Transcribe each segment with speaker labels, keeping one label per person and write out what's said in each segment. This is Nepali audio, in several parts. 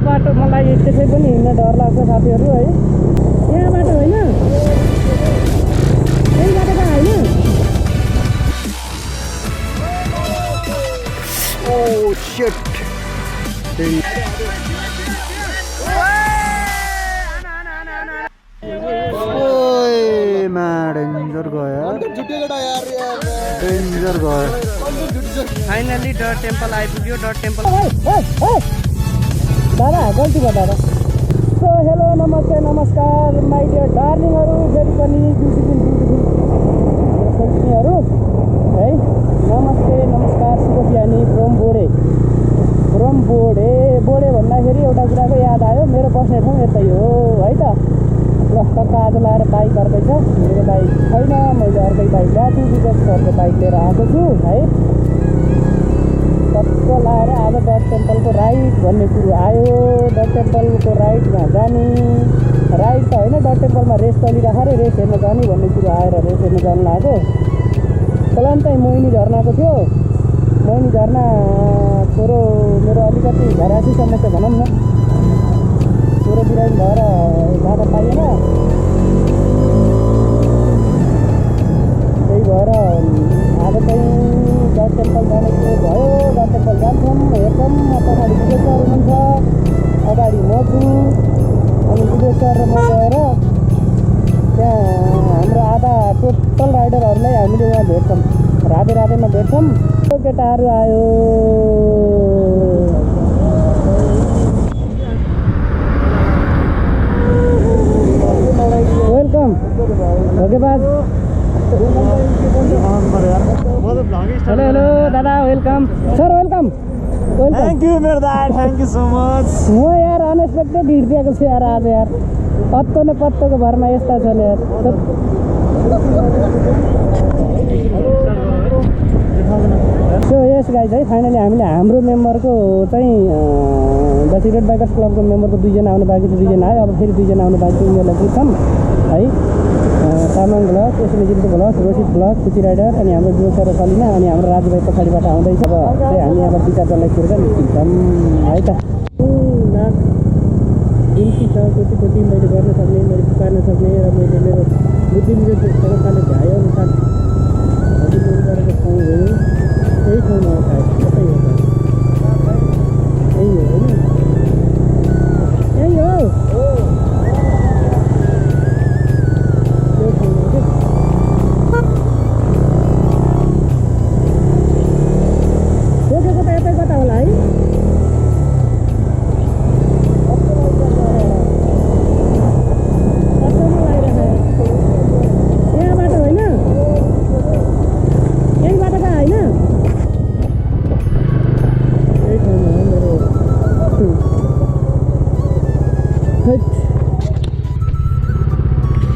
Speaker 1: बाटो मलाई त्यसै पनि हिँड्न डर लाग्छ साथीहरू है। यहाँ बाटो होइन, यही बाटो त होइन।
Speaker 2: Oh shit! ओए डेन्जर गयो, डेन्जर गयो।
Speaker 1: फाइनली डट टेम्पल आइपुग्यो। डट टेम्पल दादा गल्ती भयो दादा। सो हेलो नमस्ते नमस्कार माई डियर डार्लिङहरू, फेरि पनि ब्युटिफुल ब्युटिफुल है। नमस्ते नमस्कार, शुभ बिहानी फ्रम बोडे। फ्रम बोडे बोडे भन्दाखेरि एउटा कुराको याद आयो, मेरो बस्ने ठाउँ यतै हो है त। ल कता आज लाएर बाइक अर्कै छ, मेरो बाइक छैन, मैले अर्कै बाइक ल्याएको छु, विदेश अर्को बाइक लिएर आएको छु है। टक्क लाएर आज डट टेम्पलको राइड भन्ने कुरो आयो। डट टेम्पलको राइडमा जाने, राइड त होइन, डट टेम्पलमा रेस चलिरहेको रे, रेस हेर्न जाने भन्ने कुरो आएर रेस हेर्न जानु लागेको। प्लान चाहिँ मोहिनी झर्नाको थियो। मोहिनी झर्ना छोरो मेरो अलिकति घरासी समस्या भनौँ न, छोरो बिरामी भएर जान पाइएन। त्यही भएर आज चाहिँ डट टेम्पल जाने कुरो भयो। डट टेम्पल जान्छौँ, हेर्छौँ। अगाडि विदेश सर हुनुहुन्छ, अगाडि म छु, अनि विदेश सर र म गएर त्यहाँ हाम्रो आधा टोटल राइडरहरूलाई हामीले उहाँ भेट्छौँ, राधे राधेमा भेट्छौँ। केटाहरू आयो। वेलकम ओके बाज। हेलो हेलो दादा, welcome sir, welcome.
Speaker 2: Thank you मेरो दाइ, थ्याङ्क यू सो मच।
Speaker 1: म यार अनएक्सपेक्टेड हिँडिदिएको छु यार आज यार। पत्तो न पत्तोको भरमा यस्ता छन् यार। सो यस गाइज है, फाइनली हामीले हाम्रो मेम्बरको चाहिँ द सिक्रेट बाइकर्स क्लबको मेम्बरको 2 जना आउनु बाँकी छ, 2 जना आयो। अब फेरि 2 जना आउनु बाँकी छ, उनीहरूलाई बुझ्छौँ है। तामाङ ब्लग, एसएमएजिनको ब्लग, रोसित ब्लग, खुसी राइडर, अनि हाम्रो जोसर र सलिना, अनि हाम्रो राजुभाइ पछाडिबाट आउँदैछ। अब चाहिँ हामी यहाँबाट 2-4 जनालाई निस्किन्छौँ है त। इन्ची छ कोटी मैले गर्न सक्ने, मैले पुकार्न सक्ने, र मैले मेरो बुद्धि सरकारले भ्याए अनुसार हजुर गरेको ठाउँ हो। यही ठाउँमा हो सायद, कतै हो यही हो होइन, यही हो त्यो ठाउँमा के सोचेको त यतै कता होला है।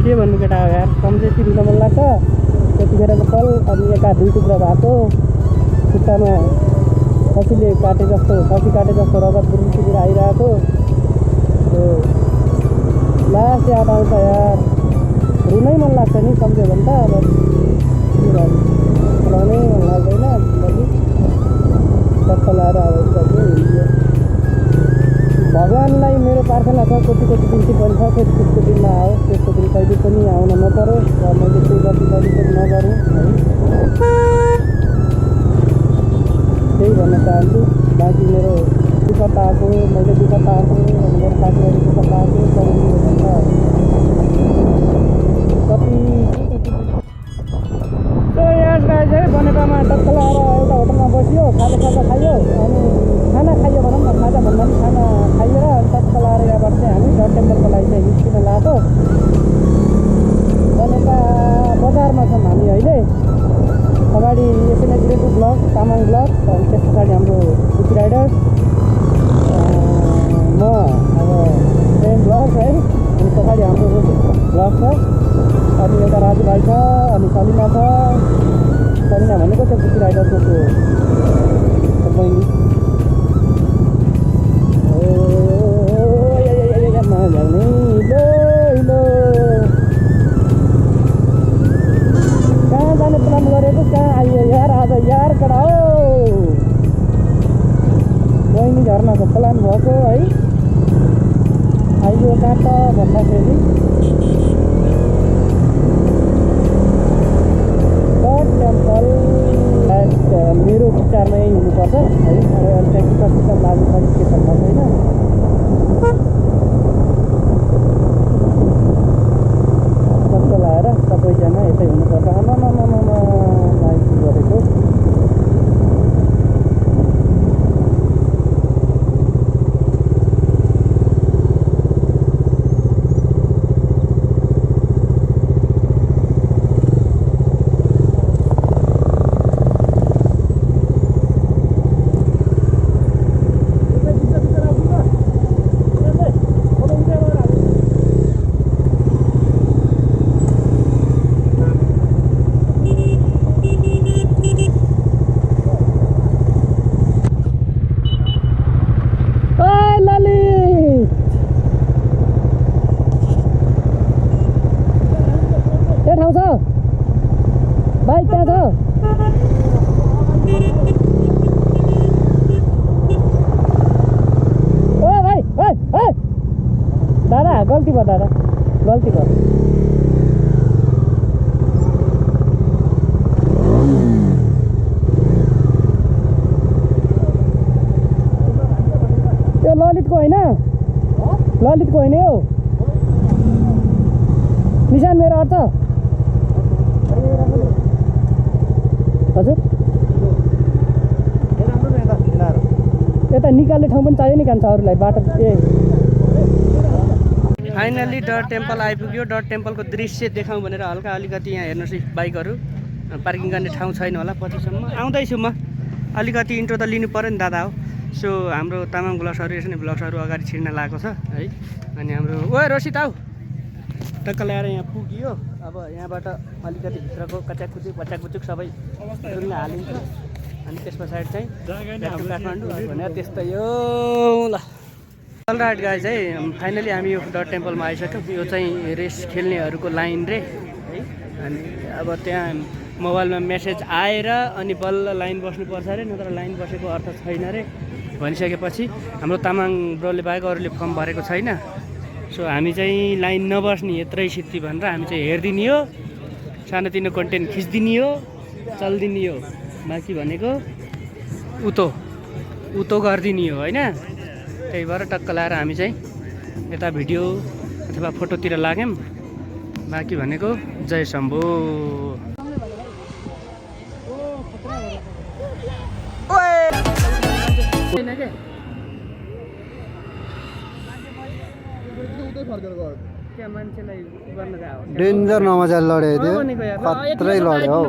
Speaker 1: के भन्नु केटा हो यार, सम्झेपछि रुन मन लाग्छ। त्यतिखेरको पल, अनि एका 2 टुक्रा भएको खुट्टामा खसीले काटे जस्तो, खसी काटे जस्तो रगत बुरुसिएर आइरहेको लास्ट याद आउँछ यार। रुनै मन लाग्छ नि सम्झ्यो भने त। अब के गर्नु, रुनै मन लाग्दैन जिन्दगी। टक्क लाएर अब भगवान्लाई मेरो प्रार्थना छ, कोटी बिन्ती पनि छ, त्यसको दिनमा आओस्, त्यसको दिन कहिले पनि आउन नपरोस्, र मैले त्यो गल्ती कहिले पनि नगरौँ है, त्यही भन्न चाहन्छु। बाँकी मेरो दुःख पाएको, मैले दुःख पाएको, अनि मेरो साथीहरू दुःख पाएको, कति सो यस गाइज है, बनेपामा टक्क लाएर एउटा होटलमा बसियो, खाजा खाइयो, अनि खाना खाइयो भनौँ न, खाजा भन्दा पनि खाना खाइएर टक्क लाएर यहाँबाट चाहिँ हामी डट टेम्पलको लागि चाहिँ निस्किन लाग्यो। बनेपा बजारमा छौँ हामी अहिले। अगाडि एसएनएजिको ब्लग, तामाङ ब्लग, अनि त्यस पछाडि हाम्रो खुसी राइडर, म अब प्रेम ब्लग है, अनि पछाडि हाम्रो ब्लग छ, अनि एउटा राजुभाइ छ, अनि सलिना छ। सलिना भनेको त्यो खुसी राइडरको त्यो बहिनी। कहाँ जाने प्लान गरेको, कहाँ आइयो यार आज यार कडा हो। बहिनी झर्नाको प्लान भएको है। आइयो कहाँ त भन्दाखेरि गड टेम्पल मेरो विचारमा यही हुनुपर्छ है। अब टेक्निकल सिस्टम लागु छ के छ थाहा छैन। कस्तो लाएर सबैजना यतै हुनुपर्छ। आइपुग गरेको भाइ त्यहाँ छ। ओ भाइ दादा गल्ती भयो दादा गल्ती भयो। त्यो ललितको होइन ललितको होइन हो निशान मेरो अर्थ हजुर यता निकाल्ने ठाउँ पनि चाहियो नि कान्छाहरूलाई बाटो। ए फाइनल्ली डट टेम्पल आइपुग्यो। डट टेम्पलको दृश्य देखाउँ भनेर हल्का अलिकति यहाँ हेर्नुहोस् बाइकहरू पार्किङ गर्ने ठाउँ छैन होला पछिसम्म आउँदैछु म। अलिकति इन्ट्रो त लिनु पऱ्यो नि दादा हो। सो हाम्रो तामाङ ब्लग्सहरू यसरी ब्लग्सहरू अगाडि छिर्न लागेको छ है। अनि हाम्रो ओ रोसित आऊ टक्क ल्याएर यहाँ पुग्यो। अब यहाँबाट अलिकति भित्रको कच्याकुचुक सबै रुङ्गा हालिन्छ। अनि त्यस पछाडि चाहिँ काठमाडौँ भनेर त्यस्तै यो ल अल राइट गाइज है। फाइनली हामी यो डट टेम्पलमा आइसक्यौँ। यो चाहिँ रेस खेल्नेहरूको लाइन रे है। अनि अब त्यहाँ मोबाइलमा मेसेज आएर अनि बल्ल लाइन बस्नुपर्छ अरे, नत्र लाइन बसेको अर्थ छैन अरे भनिसकेपछि हाम्रो तामाङ ब्रोले बाहेक अरूले फर्म भरेको छैन। सो हामी चाहिँ लाइन नबस्ने यत्रै सिद्धि भनेर हामी चाहिँ हेरिदिने हो, सानोतिनो कन्टेन्ट खिचिदिने हो, चलिदिने हो। बाँकी भनेको उतो गरिदिने हो होइन। त्यही भएर टक्क लाएर हामी चाहिँ यता भिडियो अथवा फोटोतिर लाग्यौँ। बाँकी भनेको जय शम्भो।
Speaker 2: डेन्जर नमजा लड्यो खत्रै लड्यो हौ।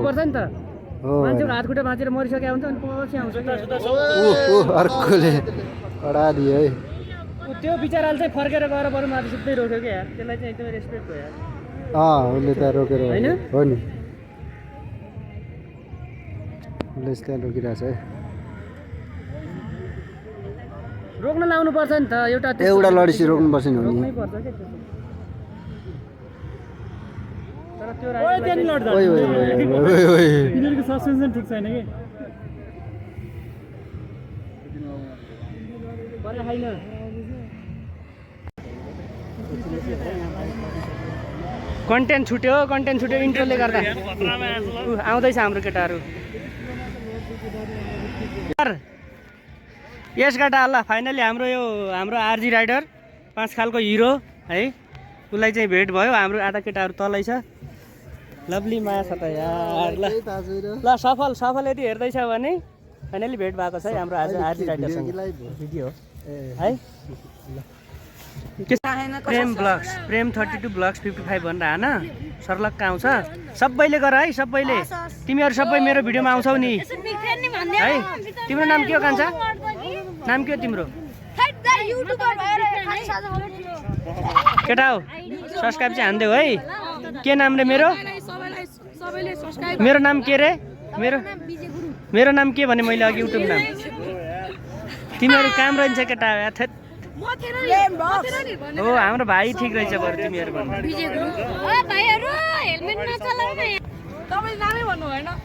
Speaker 1: मान्छेको हात खुट्टा भाँचेर मरिसकेको हुन्छ अनि पछि आउँछ
Speaker 2: अर्कोले कडा दियो है।
Speaker 1: त्यो बिचराले चाहिँ फर्केर गएर बरु माथि सिधै रोक्यो क्या यार। त्यसलाई चाहिँ एकदमै रेस्पेक्ट भयो यार।
Speaker 2: उसले त्यहाँ रोकेर
Speaker 1: होइन
Speaker 2: हो नि, उसले त्यहाँ रोकिरहेछ है।
Speaker 1: रोक्न लाउनु पर्छ नि त।
Speaker 2: एउटा लडेपछि रोक्नुपर्छ नि।
Speaker 1: रोक्नै पर्छ के त्यो। तर त्यो यिनीहरूको सस्पेन्सन ठिक छैन कि छैन। कन्टेन्ट छुट्यो इन्ट्रोले गर्दा। आउँदैछ हाम्रो केटाहरू। यस गाडा ल फाइनली हाम्रो आरजी राइडर 5 खालको हिरो है, उसलाई चाहिँ भेट भयो। हाम्रो आधा केटाहरू तलै छ। लभली माया छ त यार। ल सफल यदि हेर्दैछ भने फाइनली भेट भएको छ है हाम्रो आज आरजी राइडरसँग भिडियो है। प्रेम 32 ब्लग्स 55 भनेर हान सर्लक्क आउँछ। सबैले गर है, सबैले। तिमीहरू सबै मेरो भिडियोमा आउँछौ नि है। तिम्रो नाम के हो कान्छा? नाम के हो तिम्रो? केटा हो सब्सक्राइब चाहिँ हान्देऊ है। के नाम रे मेरो? मेरो नाम के रे? मेरो नाम के भने मैले अघि युट्युब नाम। तिमीहरू काम रहन्छ केटा हो। हाम्रो भाइ ठिक रहेछ बरु तिमीहरू भन्नु।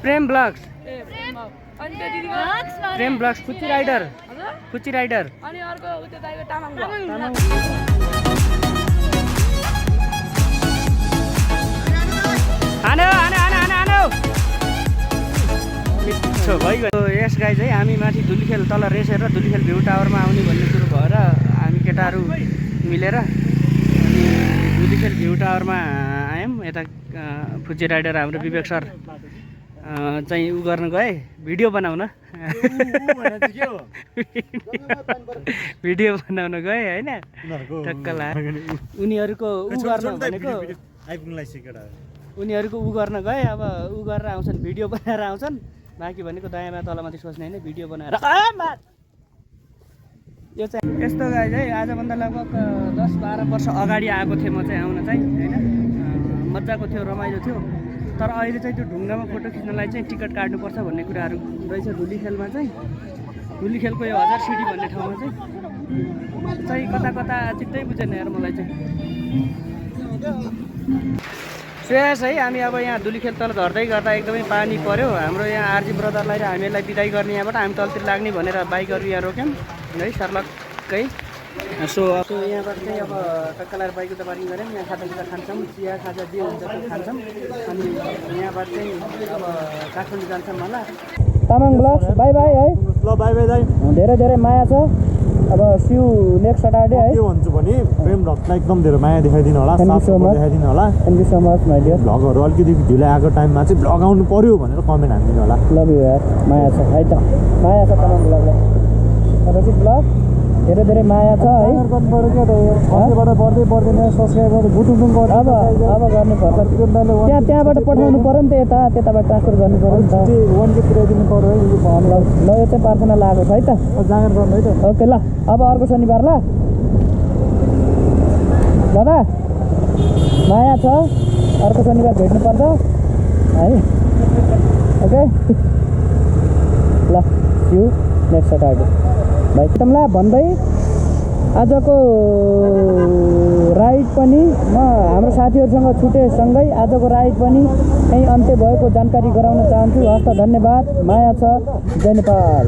Speaker 1: प्रेम ब्लग्स फुच्ची राइडर। हानो हानो हानो हानो हानो मिठो भइगयो। यस गाइज है हामी माथि धुलीखेल तल रेस हेरेर धुलीखेल भ्यू टावरमा आउने भन्ने कुरो भएर हामी केटाहरू मिलेर अनि धुलीखेल भ्यू टावरमा आयौँ। यता फुच्चे राइडर हाम्रो विवेक सर चाहिँ उ गर्न गए भिडियो बनाउन भिडियो बनाउन गए होइन टक्क ला उनीहरूको उ गर्न भनेको उनीहरूको उ गर्न गए अब उ गरेर आउँछन् भिडियो बनाएर आउँछन् बाँकी भनेको दायाँमा तलमाथि सोच्ने होइन भिडियो बनाएर यो चाहिँ यस्तो गाइज है आजभन्दा लगभग 10-12 वर्ष अगाडि आएको थिएँ म चाहिँ आउन चाहिँ होइन मजाको थियो रमाइलो थियो तर अहिले चाहिँ त्यो ढुङ्गामा फोटो खिच्नलाई चाहिँ टिकट काट्नुपर्छ भन्ने कुराहरू रहेछ धुलीखेलमा चाहिँ धुलीखेलको यो 1000 सिडी भन्ने ठाउँमा चाहिँ कता कता चित्तै बुझेन यार मलाई चाहिँ। यस है हामी अब यहाँ धुलीखेल तल झर्दै गर्दा एकदमै पानी पर्यो हाम्रो यहाँ आरजी ब्रदरलाई र हामीलाई बिदाई गर्ने यहाँबाट हामी तलतिर लाग्ने भनेर बाइकहरू यहाँ रोक्यौँ है सर्लक्कै। सो यहाँबाट चाहिँ अब टक्क लगाएर बाइक उता पार्किङ गऱ्यौँ यहाँ खाजासित खान्छौँ चिया खाजा जे हुन्छ त्यो खान्छौँ अनि यहाँबाट चाहिँ अब काठमाडौँ जान्छौँ होला। तामाङ ब्लग्स बाई बाई है
Speaker 3: ल बाई बाई दाइ
Speaker 1: धेरै धेरै माया छ अब सिउ नेक्स्ट सटरडे है
Speaker 3: के भन्छु भने प्रेम भक्तलाई एकदम धेरै माया देखाइदिनु होला देखाइदिनु होला।
Speaker 1: Thank you so much my dear.
Speaker 3: भ्लगहरू अलिकति ढिलो आएको टाइममा चाहिँ भ्लग आउनु पर्यो भनेर कमेन्ट हानिदिनु होला।
Speaker 1: लभ यु यार माया छ है त माया छ तामाङ ब्लगलाई तपाईँको ब्लग धेरै धेरै माया छ है
Speaker 3: गर्नुपऱ्यो क्या बढ्दै सब्सक्राइबर बुटुङ
Speaker 1: अब गर्नुपर्छ त्यहाँबाट पठाउनु पऱ्यो नि त त्यताबाट ट्रान्सफर गर्नु पऱ्यो नि त
Speaker 3: 1K पुऱ्याइदिनु पऱ्यो है
Speaker 1: ल यो चाहिँ प्रार्थना लागेको छ है त
Speaker 3: जाँगर गर्नु है त।
Speaker 1: ओके ल अब अर्को शनिबार ल दादा माया छ अर्को शनिबार भेट्नुपर्छ है ओके ल यु नेक्स्ट सटरडे भाइ तमला भन्दै आजको राइड पनि म हाम्रो साथीहरूसँग छुटेँ सँगै आजको राइड पनि यहीँ अन्त्य भएको जानकारी गराउन चाहन्छु। हस्त धन्यवाद माया छ जय नेपाल।